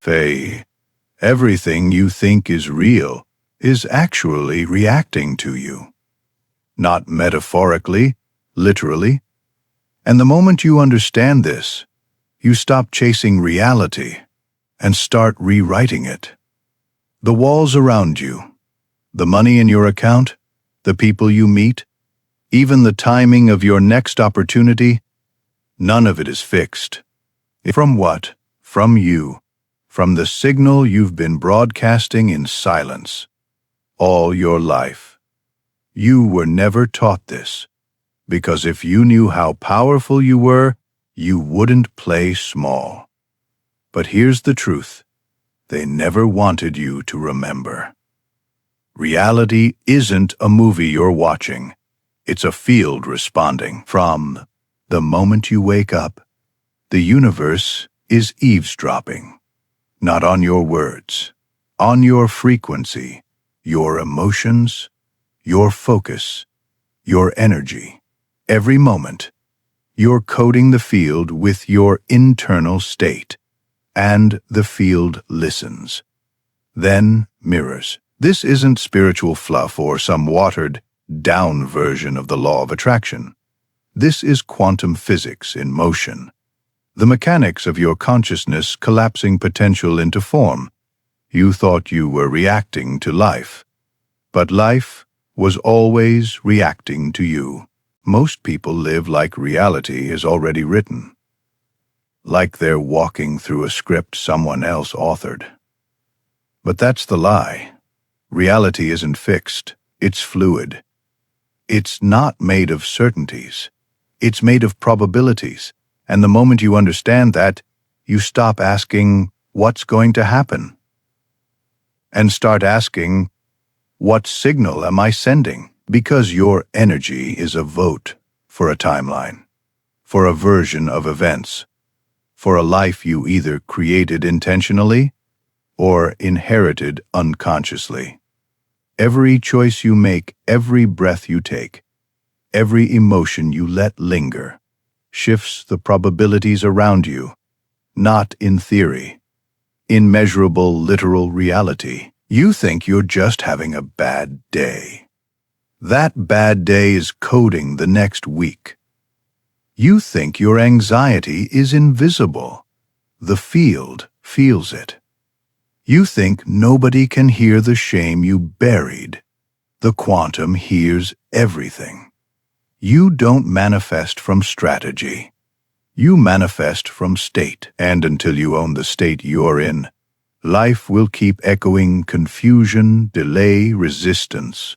Faye, everything you think is real is actually reacting to you. Not metaphorically, literally. And the moment you understand this, you stop chasing reality and start rewriting it. The walls around you, the money in your account, the people you meet, even the timing of your next opportunity, none of it is fixed. From what? From you. From the signal you've been broadcasting in silence all your life. You were never taught this, because if you knew how powerful you were, you wouldn't play small. But here's the truth. They never wanted you to remember. Reality isn't a movie you're watching. It's a field responding. From the moment you wake up, the universe is eavesdropping. Not on your words, on your frequency, your emotions, your focus, your energy. Every moment, you're coding the field with your internal state, and the field listens. Then mirrors. This isn't spiritual fluff or some watered-down version of the law of attraction. This is quantum physics in motion. The mechanics of your consciousness collapsing potential into form. You thought you were reacting to life, but life was always reacting to you. Most people live like reality is already written, like they're walking through a script someone else authored. But that's the lie. Reality isn't fixed, it's fluid. It's not made of certainties. It's made of probabilities. And the moment you understand that, you stop asking, what's going to happen? And start asking, what signal am I sending? Because your energy is a vote for a timeline, for a version of events, for a life you either created intentionally or inherited unconsciously. Every choice you make, every breath you take, every emotion you let linger, shifts the probabilities around you, not in theory, in measurable literal reality. You think you're just having a bad day. That bad day is coding the next week. You think your anxiety is invisible. The field feels it. You think nobody can hear the shame you buried. The quantum hears everything. You don't manifest from strategy. You manifest from state, and until you own the state you're in, life will keep echoing confusion, delay, resistance.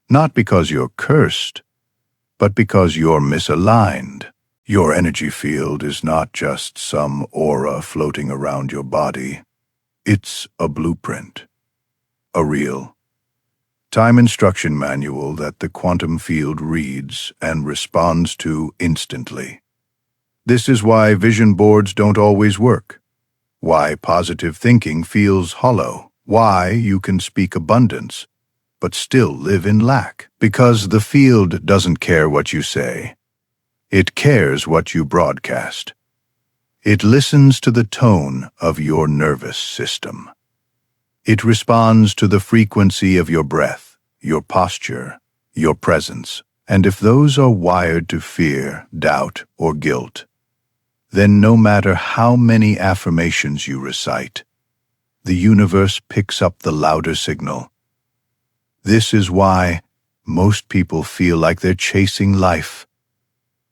Not because you're cursed, but because you're misaligned. Your energy field is not just some aura floating around your body. It's a blueprint, a real time instruction manual that the quantum field reads and responds to instantly. This is why vision boards don't always work, why positive thinking feels hollow, why you can speak abundance but still live in lack. Because the field doesn't care what you say. It cares what you broadcast. It listens to the tone of your nervous system. It responds to the frequency of your breath, your posture, your presence. And if those are wired to fear, doubt, or guilt, then no matter how many affirmations you recite, the universe picks up the louder signal. This is why most people feel like they're chasing life,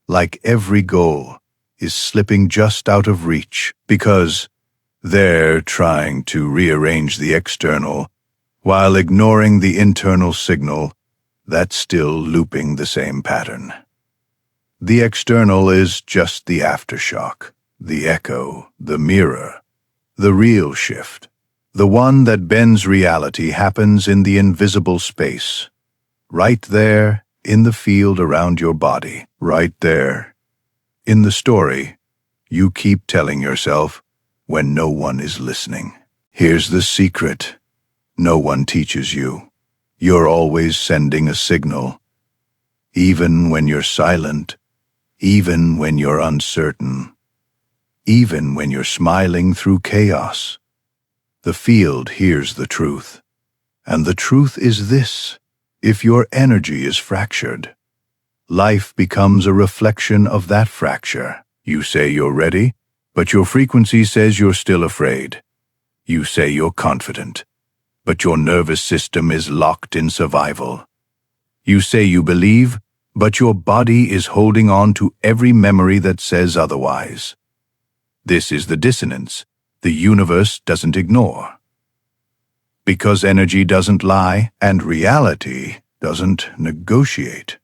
like every goal is slipping just out of reach because they're trying to rearrange the external while ignoring the internal signal that's still looping the same pattern. The external is just the aftershock, the echo, the mirror. The real shift, the one that bends reality, happens in the invisible space, right there in the field around your body, right there in the story you keep telling yourself when no one is listening. Here's the secret no one teaches you. You're always sending a signal, even when you're silent, even when you're uncertain, even when you're smiling through chaos. The field hears the truth. And the truth is this: if your energy is fractured, life becomes a reflection of that fracture. You say you're ready, but your frequency says you're still afraid. You say you're confident, but your nervous system is locked in survival. You say you believe, but your body is holding on to every memory that says otherwise. This is the dissonance the universe doesn't ignore. Because energy doesn't lie and reality doesn't negotiate.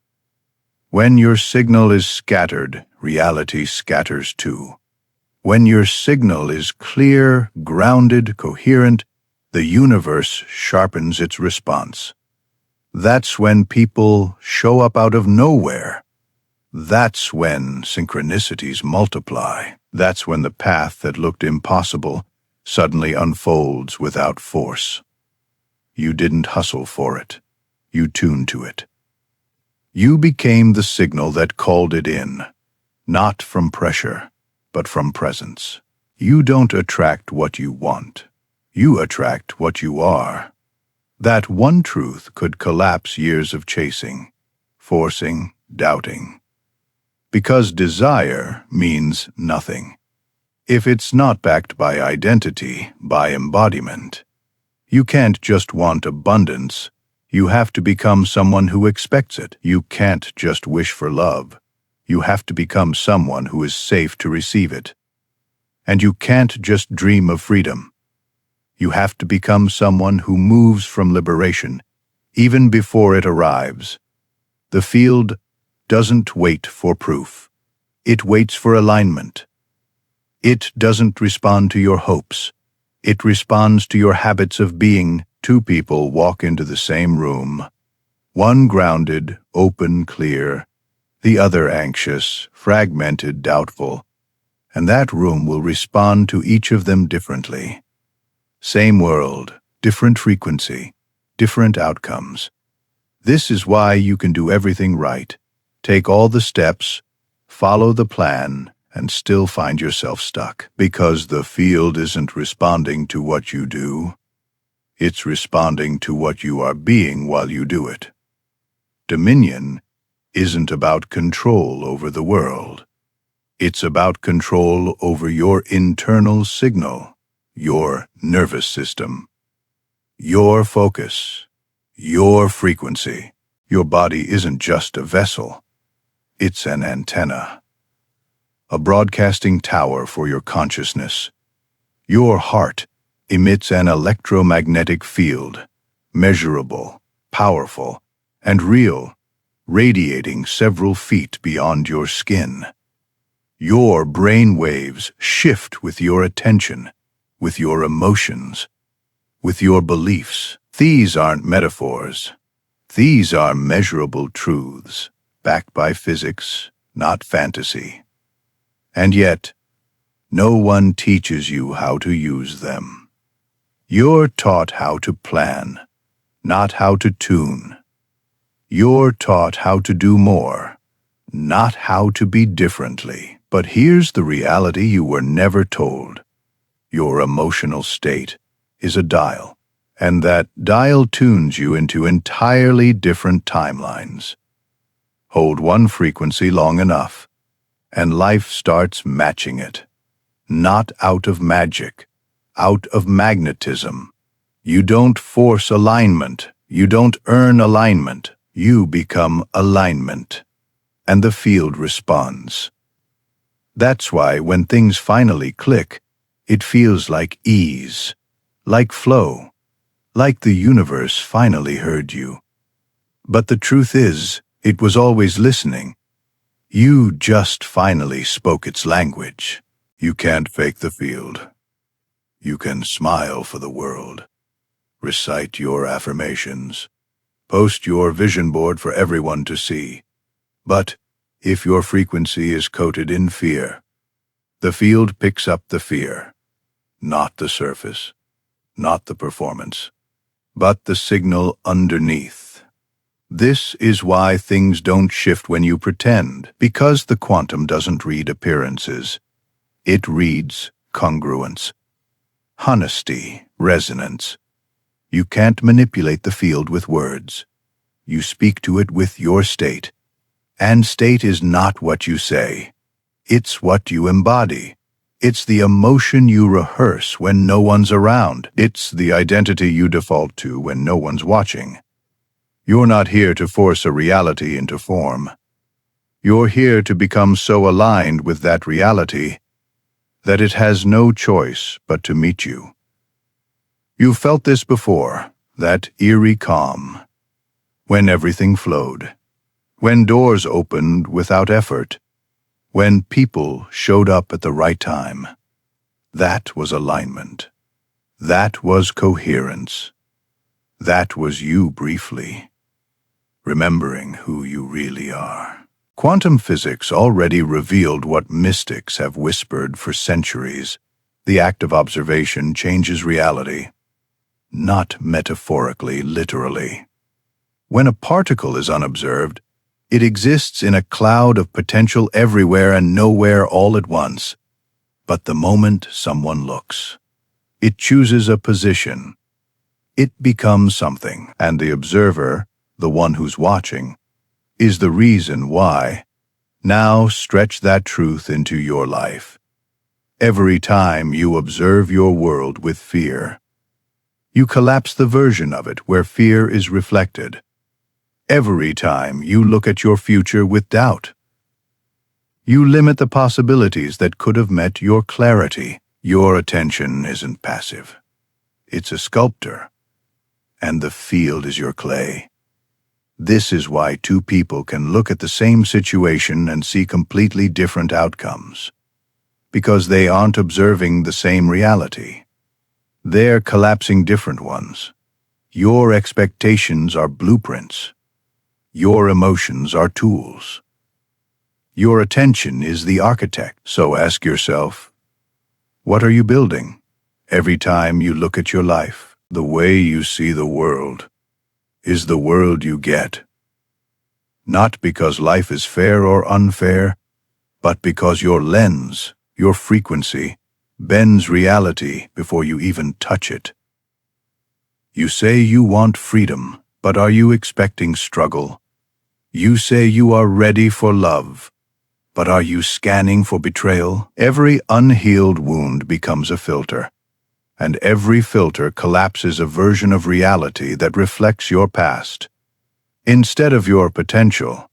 When your signal is scattered, reality scatters too. When your signal is clear, grounded, coherent, the universe sharpens its response. That's when people show up out of nowhere. That's when synchronicities multiply. That's when the path that looked impossible suddenly unfolds without force. You didn't hustle for it. You tuned to it. You became the signal that called it in, not from pressure, but from presence. You don't attract what you want. You attract what you are. That one truth could collapse years of chasing, forcing, doubting. Because desire means nothing. If it's not backed by identity, by embodiment. You can't just want abundance. You have to become someone who expects it. You can't just wish for love. You have to become someone who is safe to receive it. And you can't just dream of freedom. You have to become someone who moves from liberation, even before it arrives. The field doesn't wait for proof. It waits for alignment. It doesn't respond to your hopes. It responds to your habits of being. Two people walk into the same room. One grounded, open, clear. The other anxious, fragmented, doubtful. And that room will respond to each of them differently. Same world, different frequency, different outcomes. This is why you can do everything right, take all the steps, follow the plan, and still find yourself stuck. Because the field isn't responding to what you do. It's responding to what you are being while you do it. Dominion isn't about control over the world. It's about control over your internal signal, your nervous system, your focus, your frequency. Your body isn't just a vessel. It's an antenna. A broadcasting tower for your consciousness. Your heart emits an electromagnetic field, measurable, powerful, and real, radiating several feet beyond your skin. Your brain waves shift with your attention, with your emotions, with your beliefs. These aren't metaphors. These are measurable truths, backed by physics, not fantasy. And yet, no one teaches you how to use them. You're taught how to plan, not how to tune. You're taught how to do more, not how to be differently. But here's the reality you were never told. Your emotional state is a dial, and that dial tunes you into entirely different timelines. Hold one frequency long enough, and life starts matching it. Not out of magic, out of magnetism. You don't force alignment. You don't earn alignment. You become alignment. And the field responds. That's why when things finally click, it feels like ease, like flow, like the universe finally heard you. But the truth is, it was always listening. You just finally spoke its language. You can't fake the field. You can smile for the world, recite your affirmations, post your vision board for everyone to see. But if your frequency is coated in fear, the field picks up the fear, not the surface, not the performance, but the signal underneath. This is why things don't shift when you pretend, because the quantum doesn't read appearances. It reads congruence. honesty, resonance. You can't manipulate the field with words. You speak to it with your state. And state is not what you say. It's what you embody. It's the emotion you rehearse when no one's around. It's the identity you default to when no one's watching. You're not here to force a reality into form. You're here to become so aligned with that reality that it has no choice but to meet you. You've felt this before, that eerie calm, when everything flowed, when doors opened without effort, when people showed up at the right time. That was alignment. That was coherence. That was you briefly, remembering who you really are. Quantum physics already revealed what mystics have whispered for centuries. The act of observation changes reality, not metaphorically, literally. When a particle is unobserved, it exists in a cloud of potential everywhere and nowhere all at once. But the moment someone looks, it chooses a position. It becomes something, and the observer, the one who's watching, is the reason why. Now stretch that truth into your life. Every time you observe your world with fear, you collapse the version of it where fear is reflected. Every time you look at your future with doubt, you limit the possibilities that could have met your clarity. Your attention isn't passive. It's a sculptor, and the field is your clay. This is why two people can look at the same situation and see completely different outcomes. Because they aren't observing the same reality. They're collapsing different ones. Your expectations are blueprints. Your emotions are tools. Your attention is the architect. So ask yourself, what are you building? Every time you look at your life, the way you see the world is the world you get. Not because life is fair or unfair, but because your lens, your frequency, bends reality before you even touch it. You say you want freedom, but are you expecting struggle? You say you are ready for love, but are you scanning for betrayal? Every unhealed wound becomes a filter, and every filter collapses a version of reality that reflects your past, instead of your potential.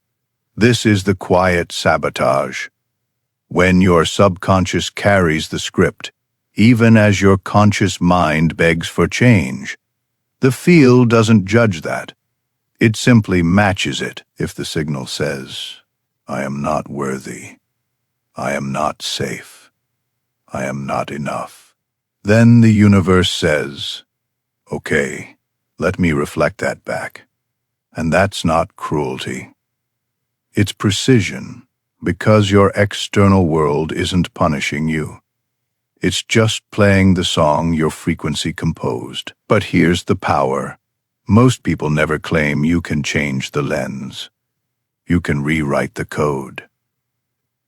This is the quiet sabotage. When your subconscious carries the script, even as your conscious mind begs for change. The field doesn't judge that. It simply matches it. If the signal says, I am not worthy, I am not safe, I am not enough, then the universe says, okay, let me reflect that back. And that's not cruelty. It's precision, because your external world isn't punishing you. It's just playing the song your frequency composed. But here's the power. Most people never claim you can change the lens. You can rewrite the code.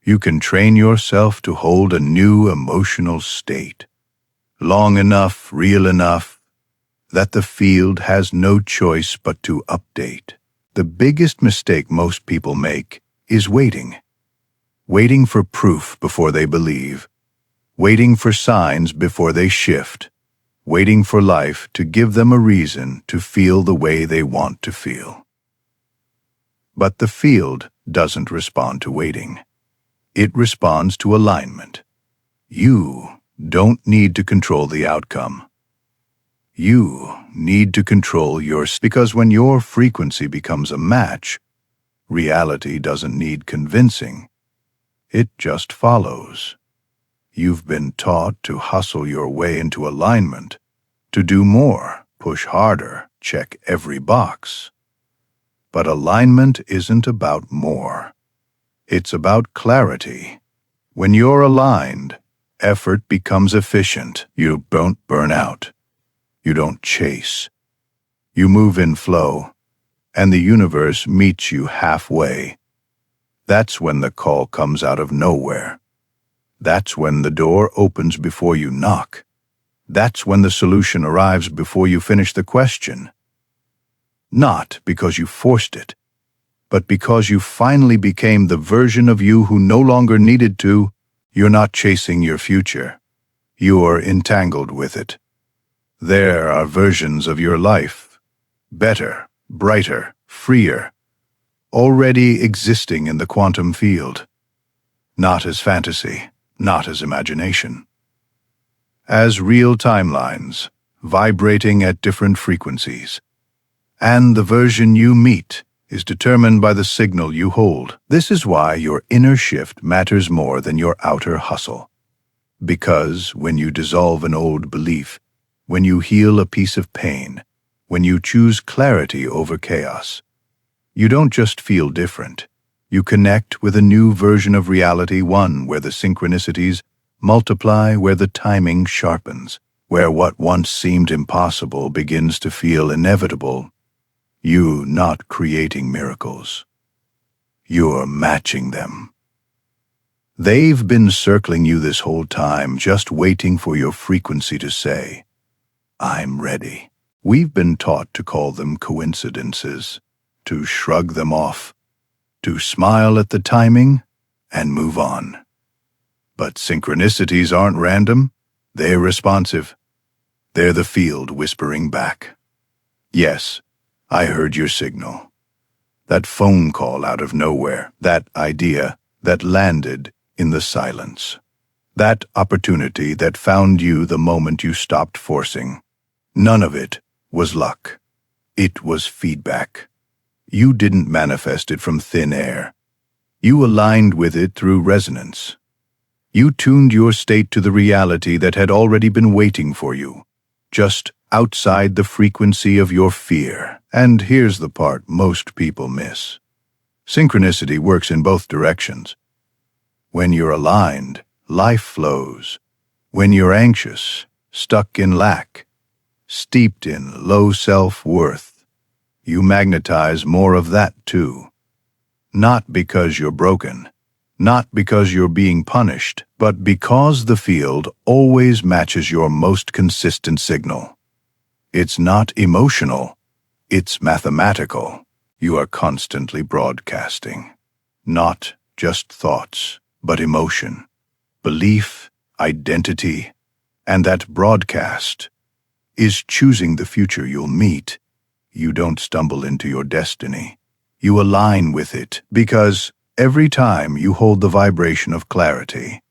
You can train yourself to hold a new emotional state, long enough, real enough, that the field has no choice but to update. The biggest mistake most people make is waiting. Waiting for proof before they believe. Waiting for signs before they shift. Waiting for life to give them a reason to feel the way they want to feel. But the field doesn't respond to waiting. It responds to alignment. You don't need to control the outcome. You need to control yours, because when your frequency becomes a match, reality doesn't need convincing. It just follows. You've been taught to hustle your way into alignment, to do more, push harder, check every box. But alignment isn't about more. It's about clarity. When you're aligned, effort becomes efficient. You don't burn out. You don't chase. You move in flow, and the universe meets you halfway. That's when the call comes out of nowhere. That's when the door opens before you knock. That's when the solution arrives before you finish the question. Not because you forced it, but because you finally became the version of you who no longer needed to. You're not chasing your future. You're entangled with it. There are versions of your life, better, brighter, freer, already existing in the quantum field. Not as fantasy, not as imagination. As real timelines, vibrating at different frequencies. And the version you meet is determined by the signal you hold. This is why your inner shift matters more than your outer hustle. Because when you dissolve an old belief, when you heal a piece of pain, when you choose clarity over chaos, you don't just feel different. You connect with a new version of reality, one where the synchronicities multiply, where the timing sharpens, where what once seemed impossible begins to feel inevitable. You not creating miracles. You're matching them. They've been circling you this whole time, just waiting for your frequency to say, "I'm ready." We've been taught to call them coincidences, to shrug them off, to smile at the timing and move on. But synchronicities aren't random, they're responsive. They're the field whispering back. Yes, I heard your signal. That phone call out of nowhere, that idea that landed in the silence. That opportunity that found you the moment you stopped forcing. None of it was luck. It was feedback. You didn't manifest it from thin air. You aligned with it through resonance. You tuned your state to the reality that had already been waiting for you, just outside the frequency of your fear. And here's the part most people miss. Synchronicity works in both directions. When you're aligned, life flows. When you're anxious, stuck in lack, steeped in low self-worth, you magnetize more of that too. Not because you're broken, not because you're being punished, but because the field always matches your most consistent signal. It's not emotional, it's mathematical. You are constantly broadcasting. Not just thoughts, but emotion, belief, identity, and that broadcast is choosing the future you'll meet. You don't stumble into your destiny. You align with it because every time you hold the vibration of clarity,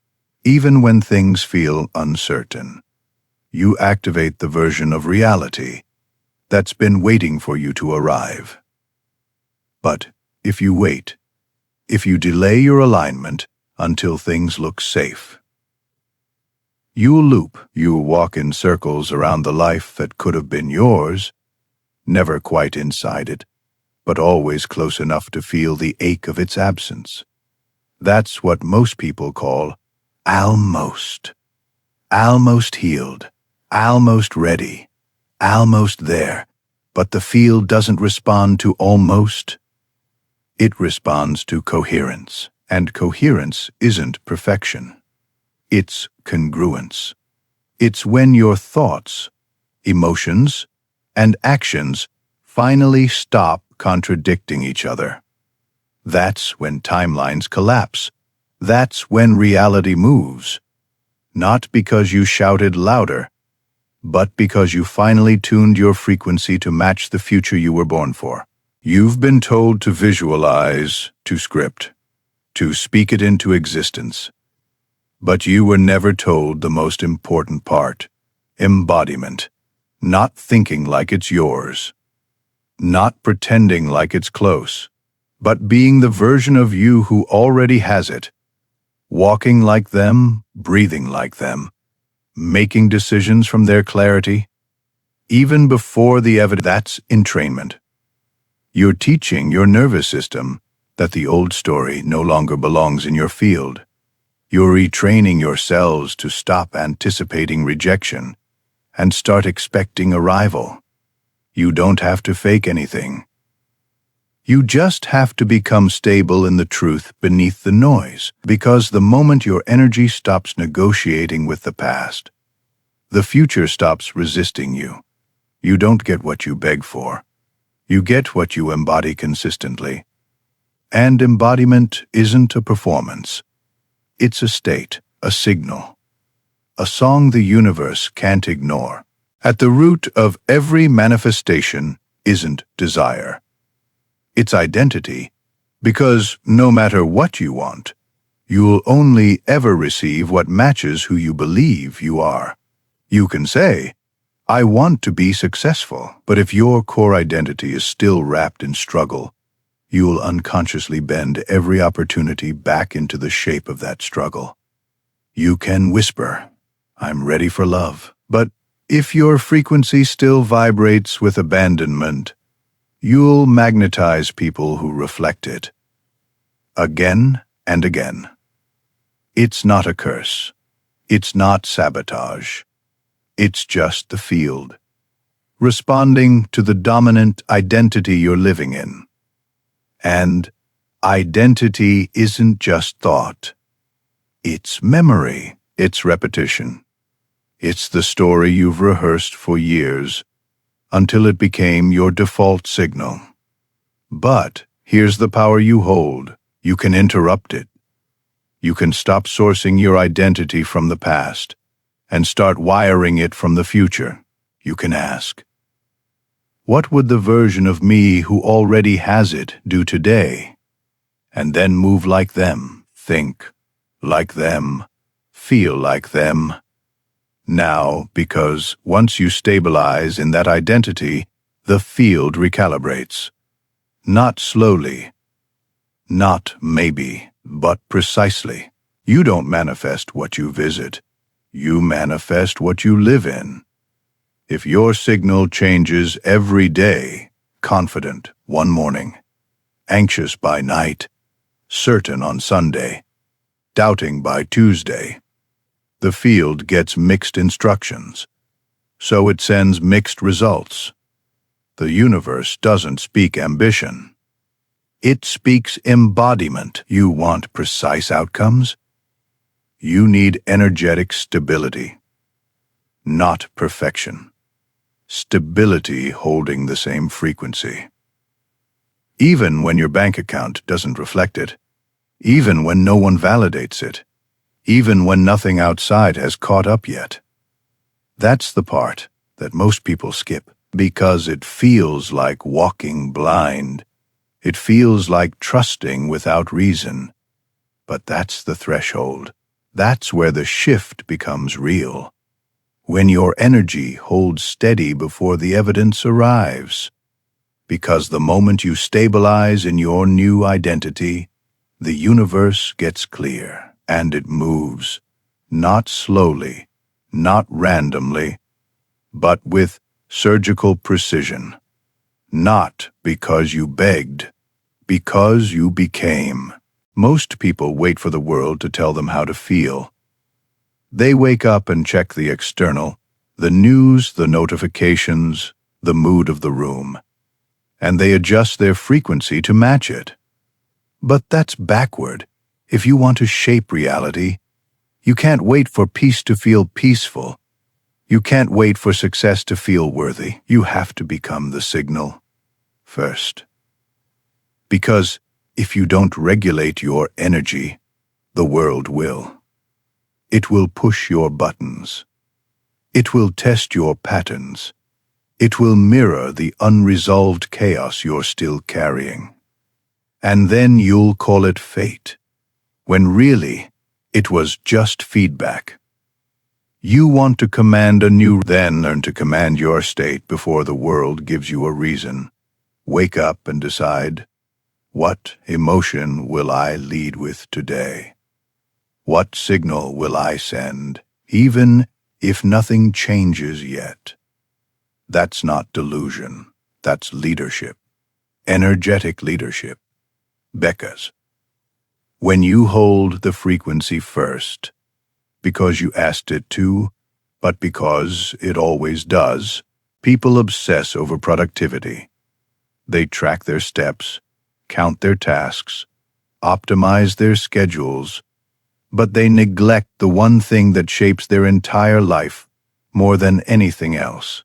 even when things feel uncertain, you activate the version of reality that's been waiting for you to arrive. But if you wait, if you delay your alignment until things look safe, you'll loop, you'll walk in circles around the life that could have been yours, never quite inside it, but always close enough to feel the ache of its absence. That's what most people call almost. Almost healed, almost ready, almost there, but the field doesn't respond to almost. It responds to coherence, and coherence isn't perfection. It's congruence. It's when your thoughts, emotions, and actions finally stop contradicting each other. That's when timelines collapse. That's when reality moves. Not because you shouted louder, but because you finally tuned your frequency to match the future you were born for. You've been told to visualize, to script, to speak it into existence. But you were never told the most important part, embodiment. Not thinking like it's yours. Not pretending like it's close, but being the version of you who already has it. Walking like them, breathing like them, making decisions from their clarity, even before the evidence. That's entrainment. You're teaching your nervous system that the old story no longer belongs in your field. You're retraining your cells to stop anticipating rejection and start expecting arrival. You don't have to fake anything. You just have to become stable in the truth beneath the noise, because the moment your energy stops negotiating with the past, the future stops resisting you. You don't get what you beg for. You get what you embody consistently. And embodiment isn't a performance. It's a state, a signal, a song the universe can't ignore. At the root of every manifestation isn't desire. It's identity, because no matter what you want, you'll only ever receive what matches who you believe you are. You can say, I want to be successful, but if your core identity is still wrapped in struggle, you'll unconsciously bend every opportunity back into the shape of that struggle. You can whisper, I'm ready for love, but if your frequency still vibrates with abandonment, you'll magnetize people who reflect it. Again and again. It's not a curse. It's not sabotage. It's just the field, responding to the dominant identity you're living in. And identity isn't just thought. It's memory. It's repetition. It's the story you've rehearsed for years until it became your default signal. But here's the power you hold. You can interrupt it. You can stop sourcing your identity from the past and start wiring it from the future. You can ask, what would the version of me who already has it do today? And then move like them, think like them, feel like them. Now, because once you stabilize in that identity, the field recalibrates. Not slowly, not maybe, but precisely. You don't manifest what you visit. You manifest what you live in. If your signal changes every day, confident one morning, anxious by night, certain on Sunday, doubting by Tuesday, the field gets mixed instructions, so it sends mixed results. The universe doesn't speak ambition. It speaks embodiment. You want precise outcomes? You need energetic stability, not perfection. Stability holding the same frequency. Even when your bank account doesn't reflect it, even when no one validates it, even when nothing outside has caught up yet. That's the part that most people skip because it feels like walking blind. It feels like trusting without reason. But that's the threshold. That's where the shift becomes real. When your energy holds steady before the evidence arrives. Because the moment you stabilize in your new identity, the universe gets clear, and it moves, not slowly, not randomly, but with surgical precision. Not because you begged, because you became. Most people wait for the world to tell them how to feel. They wake up and check the external, the news, the notifications, the mood of the room, and they adjust their frequency to match it. But that's backward. If you want to shape reality, you can't wait for peace to feel peaceful. You can't wait for success to feel worthy. You have to become the signal first. Because if you don't regulate your energy, the world will. It will push your buttons. It will test your patterns. It will mirror the unresolved chaos you're still carrying. And then you'll call it fate, when really it was just feedback. You want to command a new, then learn to command your state before the world gives you a reason. Wake up and decide, what emotion will I lead with today? What signal will I send, even if nothing changes yet? That's not delusion. That's leadership. Energetic leadership. Becca's. When you hold the frequency first, because you asked it to, but because it always does, people obsess over productivity. They track their steps, count their tasks, optimize their schedules, but they neglect the one thing that shapes their entire life, more than anything else.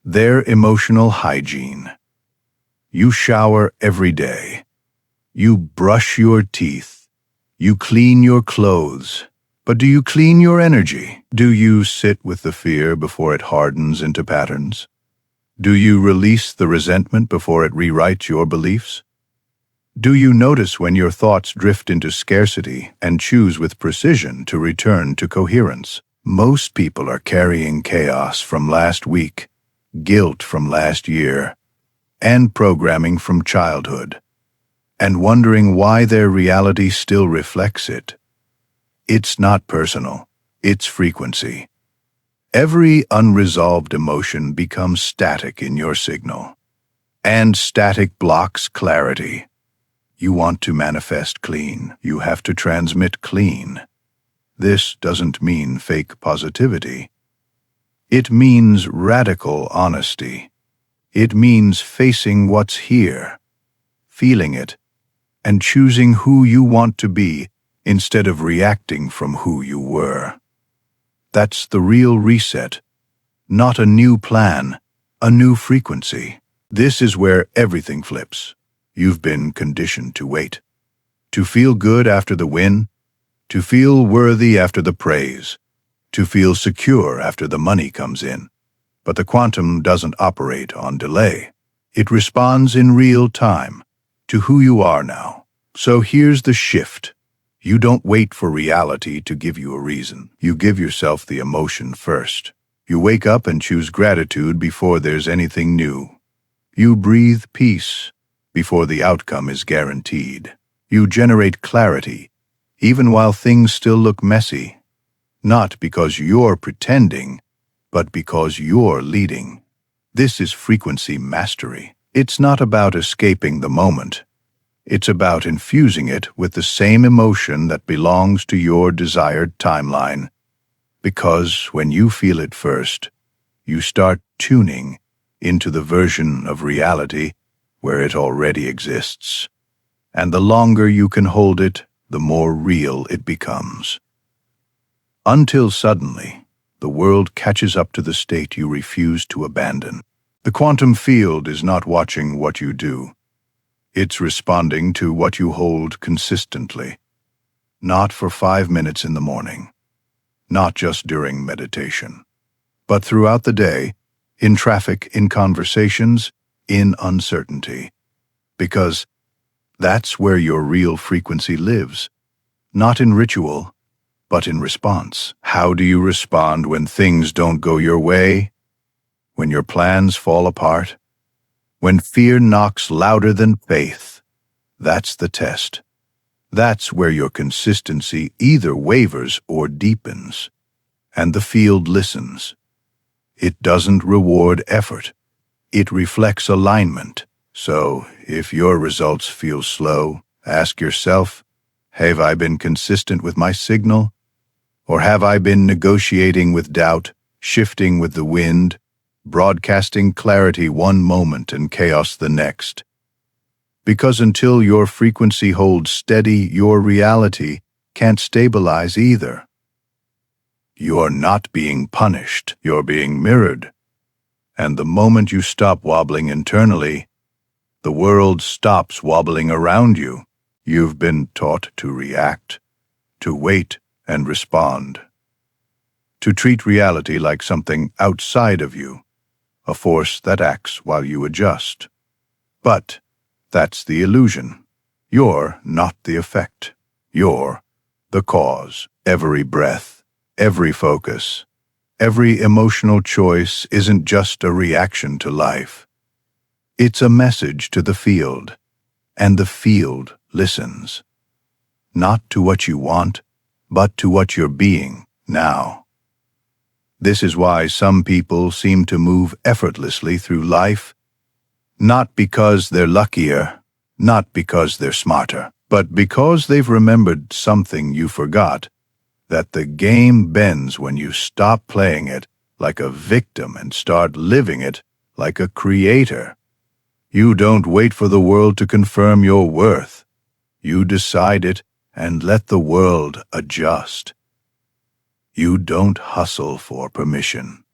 Their emotional hygiene. You shower every day. You brush your teeth. You clean your clothes. But do you clean your energy? Do you sit with the fear before it hardens into patterns? Do you release the resentment before it rewrites your beliefs? Do you notice when your thoughts drift into scarcity and choose with precision to return to coherence? Most people are carrying chaos from last week, guilt from last year, and programming from childhood, and wondering why their reality still reflects it. It's not personal, it's frequency. Every unresolved emotion becomes static in your signal, and static blocks clarity. You want to manifest clean, you have to transmit clean. This doesn't mean fake positivity. It means radical honesty. It means facing what's here, feeling it, and choosing who you want to be instead of reacting from who you were. That's the real reset, not a new plan, a new frequency. This is where everything flips. You've been conditioned to wait, to feel good after the win, to feel worthy after the praise, to feel secure after the money comes in. But the quantum doesn't operate on delay. It responds in real time to who you are now. So here's the shift. You don't wait for reality to give you a reason. You give yourself the emotion first. You wake up and choose gratitude before there's anything new. You breathe peace before the outcome is guaranteed. You generate clarity, even while things still look messy. Not because you're pretending, but because you're leading. This is frequency mastery. It's not about escaping the moment. It's about infusing it with the same emotion that belongs to your desired timeline. Because when you feel it first, you start tuning into the version of reality where it already exists. And the longer you can hold it, the more real it becomes. Until suddenly, the world catches up to the state you refuse to abandon. The quantum field is not watching what you do. It's responding to what you hold consistently. Not for 5 minutes in the morning. Not just during meditation. But throughout the day, in traffic, in conversations, in uncertainty. Because that's where your real frequency lives. Not in ritual, but in response. How do you respond when things don't go your way? When your plans fall apart? When fear knocks louder than faith? That's the test. That's where your consistency either wavers or deepens. And the field listens. It doesn't reward effort. It reflects alignment. So, if your results feel slow, ask yourself, have I been consistent with my signal? Or have I been negotiating with doubt, shifting with the wind, broadcasting clarity one moment and chaos the next? Because until your frequency holds steady, your reality can't stabilize either. You're not being punished, you're being mirrored. And the moment you stop wobbling internally, the world stops wobbling around you. You've been taught to react, to wait and respond, to treat reality like something outside of you, a force that acts while you adjust. But that's the illusion. You're not the effect. You're the cause. Every breath, every focus, every emotional choice isn't just a reaction to life. It's a message to the field, and the field listens. Not to what you want, but to what you're being now. This is why some people seem to move effortlessly through life, not because they're luckier, not because they're smarter, but because they've remembered something you forgot, that the game bends when you stop playing it like a victim and start living it like a creator. You don't wait for the world to confirm your worth. You decide it and let the world adjust. You don't hustle for permission.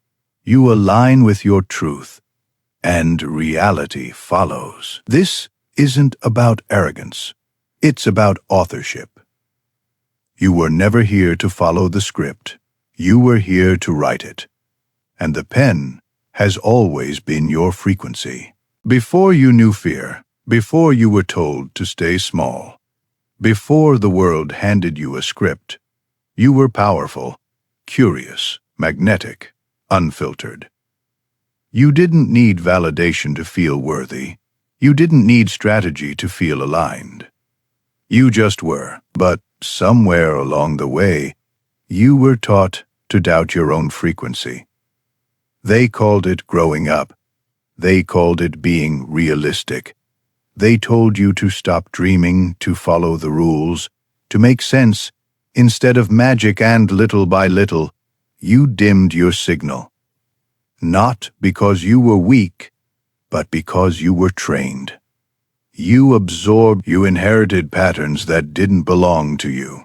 You align with your truth, and reality follows. This isn't about arrogance. It's about authorship. You were never here to follow the script. You were here to write it. And the pen has always been your frequency. Before you knew fear, before you were told to stay small, before the world handed you a script, you were powerful, curious, magnetic, unfiltered. You didn't need validation to feel worthy. You didn't need strategy to feel aligned. You just were. But somewhere along the way, you were taught to doubt your own frequency. They called it growing up. They called it being realistic. They told you to stop dreaming, to follow the rules, to make sense instead of magic, and little by little, you dimmed your signal. Not because you were weak, but because you were trained. You absorbed, you inherited patterns that didn't belong to you.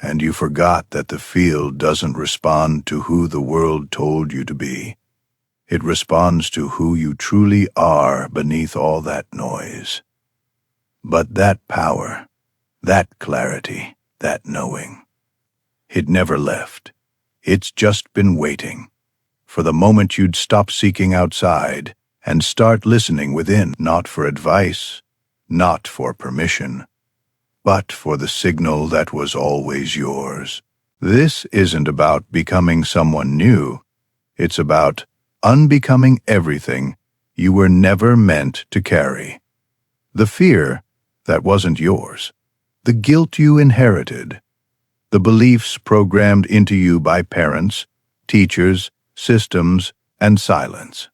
And you forgot that the field doesn't respond to who the world told you to be. It responds to who you truly are beneath all that noise. But that power, that clarity, that knowing, it never left. It's just been waiting for the moment you'd stop seeking outside and start listening within, not for advice, not for permission, but for the signal that was always yours. This isn't about becoming someone new. It's about unbecoming everything you were never meant to carry. The fear that wasn't yours, the guilt you inherited, the beliefs programmed into you by parents, teachers, systems, and silence.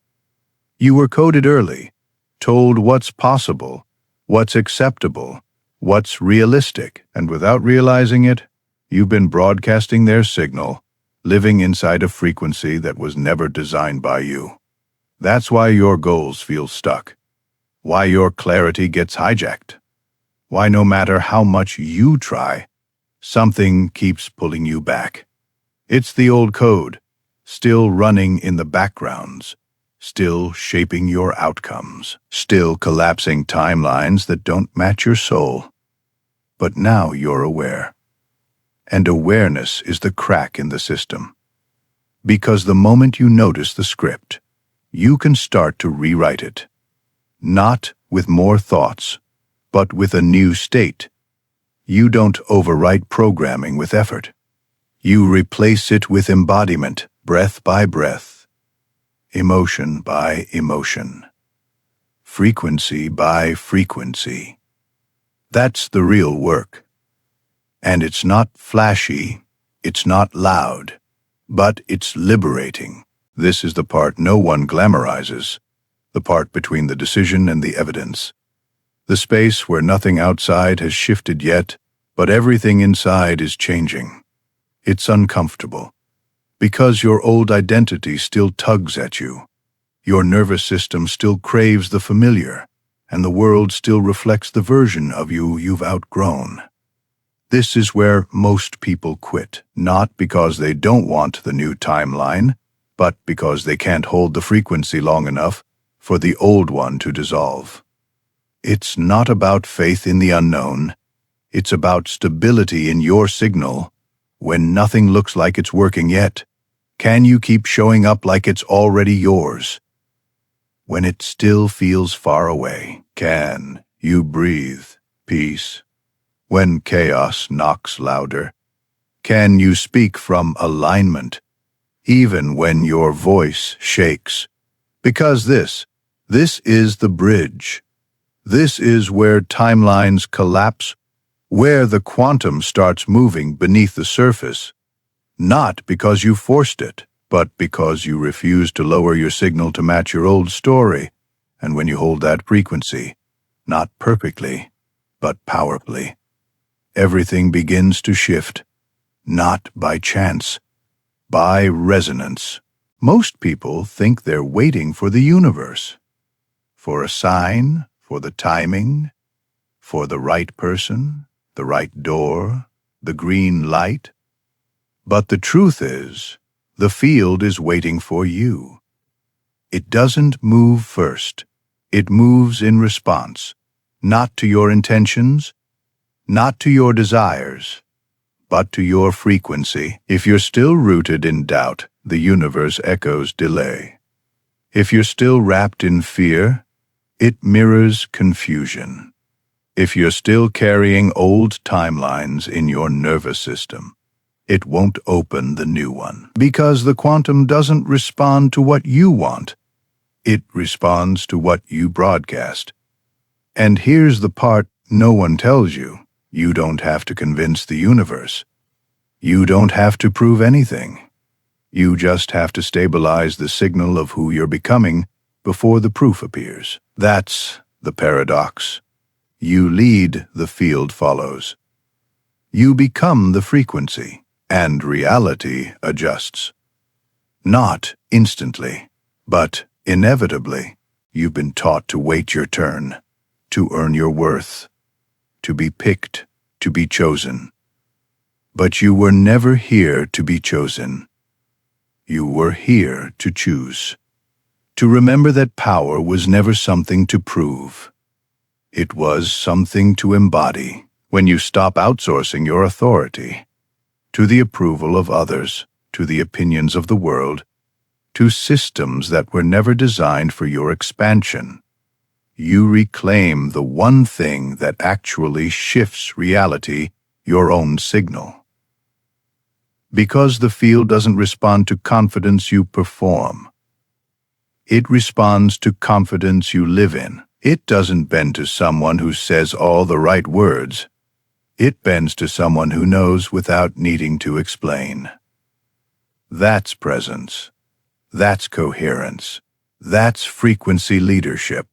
You were coded early, told what's possible, what's acceptable, what's realistic, and without realizing it, you've been broadcasting their signal, living inside a frequency that was never designed by you. That's why your goals feel stuck, why your clarity gets hijacked, why no matter how much you try, something keeps pulling you back. It's the old code, still running in the backgrounds, still shaping your outcomes, still collapsing timelines that don't match your soul. But now you're aware. And awareness is the crack in the system. Because the moment you notice the script, you can start to rewrite it. Not with more thoughts, but with a new state. You don't overwrite programming with effort. You replace it with embodiment, breath by breath, emotion by emotion, frequency by frequency. That's the real work. And it's not flashy, it's not loud, but it's liberating. This is the part no one glamorizes, the part between the decision and the evidence. The space where nothing outside has shifted yet, but everything inside is changing. It's uncomfortable, because your old identity still tugs at you. Your nervous system still craves the familiar, and the world still reflects the version of you you've outgrown. This is where most people quit, not because they don't want the new timeline, but because they can't hold the frequency long enough for the old one to dissolve. It's not about faith in the unknown. It's about stability in your signal when nothing looks like it's working yet. Can you keep showing up like it's already yours? When it still feels far away, can you breathe peace? When chaos knocks louder, can you speak from alignment, even when your voice shakes? Because this is the bridge. This is where timelines collapse, where the quantum starts moving beneath the surface, not because you forced it, but because you refused to lower your signal to match your old story. And when you hold that frequency, not perfectly, but powerfully, everything begins to shift, not by chance, by resonance. Most people think they're waiting for the universe, for a sign, for the timing, for the right person, the right door, the green light. But the truth is, The field is waiting for you. It doesn't move first. It moves in response, not to your intentions, not to your desires, but to your frequency. If you're still rooted in doubt, the universe echoes delay. If you're still wrapped in fear, it mirrors confusion. If you're still carrying old timelines in your nervous system, it won't open the new one. Because the quantum doesn't respond to what you want. It responds to what you broadcast. And here's the part no one tells you. You don't have to convince the universe. You don't have to prove anything. You just have to stabilize the signal of who you're becoming before the proof appears. That's the paradox. You lead, the field follows. You become the frequency, and reality adjusts. Not instantly, but inevitably. You've been taught to wait your turn, to earn your worth, to be picked, to be chosen. But you were never here to be chosen. You were here to choose. To remember that power was never something to prove. It was something to embody when you stop outsourcing your authority to the approval of others, to the opinions of the world, to systems that were never designed for your expansion. You reclaim the one thing that actually shifts reality, your own signal. Because the field doesn't respond to confidence you perform. It responds to confidence you live in. It doesn't bend to someone who says all the right words. It bends to someone who knows without needing to explain. That's presence. That's coherence. That's frequency leadership.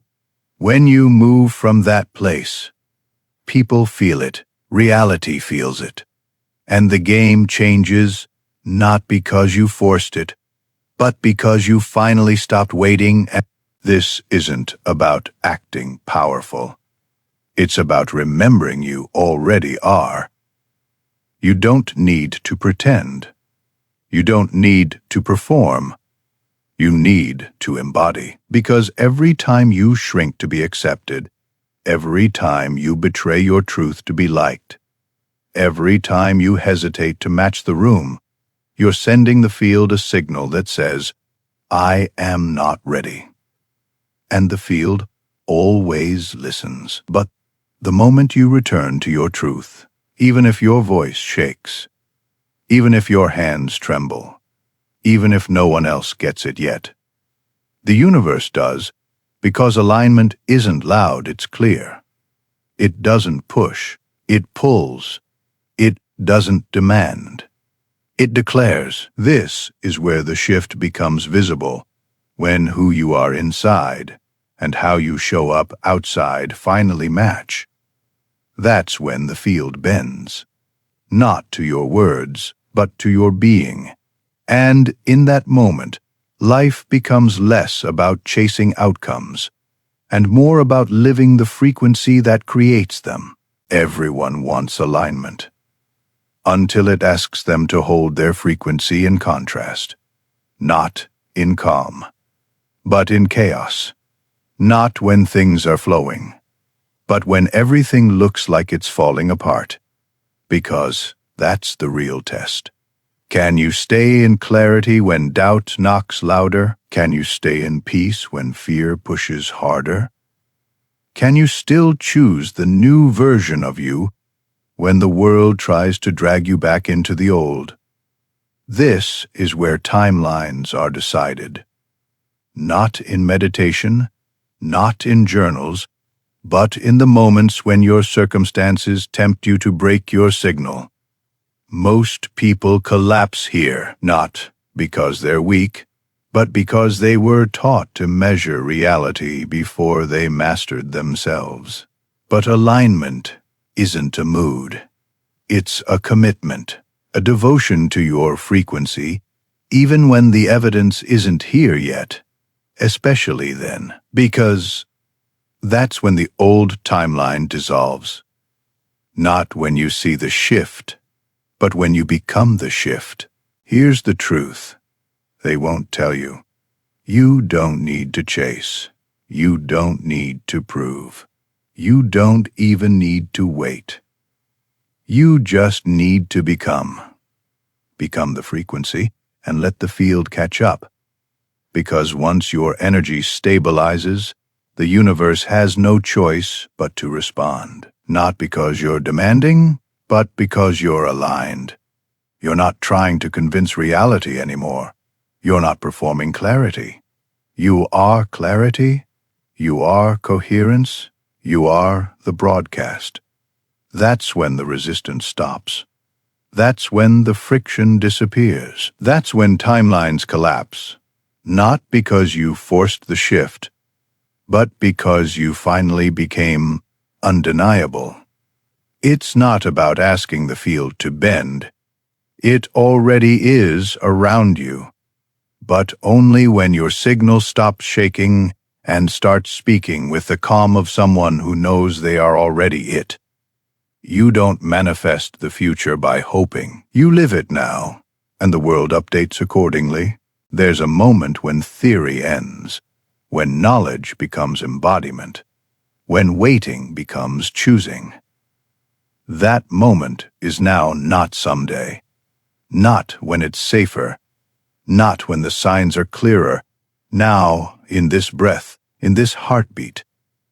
When you move from that place, people feel it, reality feels it. And the game changes, not because you forced it, but because you finally stopped waiting. This isn't about acting powerful. It's about remembering you already are. You don't need to pretend. You don't need to perform. You need to embody. Because every time you shrink to be accepted, every time you betray your truth to be liked, every time you hesitate to match the room, you're sending the field a signal that says, I am not ready. And the field always listens. But the moment you return to your truth, even if your voice shakes, even if your hands tremble, even if no one else gets it yet, the universe does, because alignment isn't loud, it's clear. It doesn't push, it pulls. It doesn't demand. It declares. This is where the shift becomes visible, when who you are inside and how you show up outside finally match. That's when the field bends, not to your words, but to your being. And in that moment, life becomes less about chasing outcomes and more about living the frequency that creates them. Everyone wants alignment, until it asks them to hold their frequency in contrast, not in calm, but in chaos. Not when things are flowing, but when everything looks like it's falling apart, because that's the real test. Can you stay in clarity when doubt knocks louder? Can you stay in peace when fear pushes harder? Can you still choose the new version of you when the world tries to drag you back into the old? This is where timelines are decided. Not in meditation, not in journals, but in the moments when your circumstances tempt you to break your signal. Most people collapse here, not because they're weak, but because they were taught to measure reality before they mastered themselves. But alignment isn't a mood. It's a commitment, a devotion to your frequency, even when the evidence isn't here yet. Especially then, because that's when the old timeline dissolves. Not when you see the shift, but when you become the shift. Here's the truth. They won't tell you. You don't need to chase. You don't need to prove. You don't even need to wait. You just need to become. Become the frequency and let the field catch up. Because once your energy stabilizes, the universe has no choice but to respond. Not because you're demanding, but because you're aligned. You're not trying to convince reality anymore. You're not performing clarity. You are clarity. You are coherence. You are the broadcast. That's when the resistance stops. That's when the friction disappears. That's when timelines collapse. Not because you forced the shift, but because you finally became undeniable. It's not about asking the field to bend. It already is around you. But only when your signal stops shaking and starts speaking with the calm of someone who knows they are already it. You don't manifest the future by hoping. You live it now, and the world updates accordingly. There's a moment when theory ends, when knowledge becomes embodiment, when waiting becomes choosing. That moment is now, not someday. Not when it's safer. Not when the signs are clearer. Now, in this breath, in this heartbeat,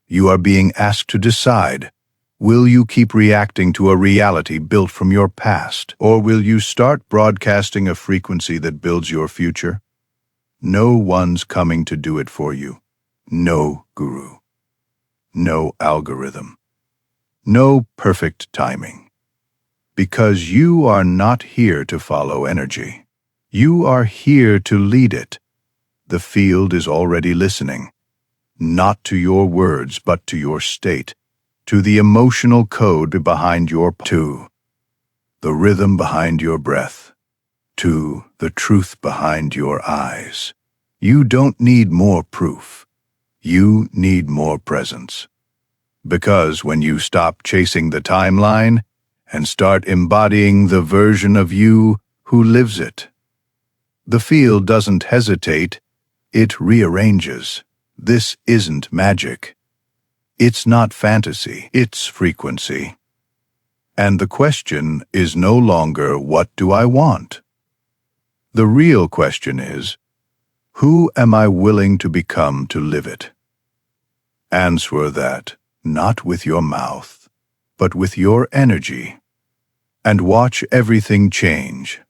you are being asked to decide. Will you keep reacting to a reality built from your past, or will you start broadcasting a frequency that builds your future? No one's coming to do it for you. No guru. No algorithm. No perfect timing. Because you are not here to follow energy. You are here to lead it. The field is already listening. Not to your words, but to your state. To the emotional code behind to the rhythm behind your breath, to the truth behind your eyes. You don't need more proof. You need more presence. Because when you stop chasing the timeline and start embodying the version of you who lives it, the field doesn't hesitate, it rearranges. This isn't magic. It's not fantasy, it's frequency. And the question is no longer, what do I want? The real question is, who am I willing to become to live it? Answer that, not with your mouth, but with your energy. And watch everything change.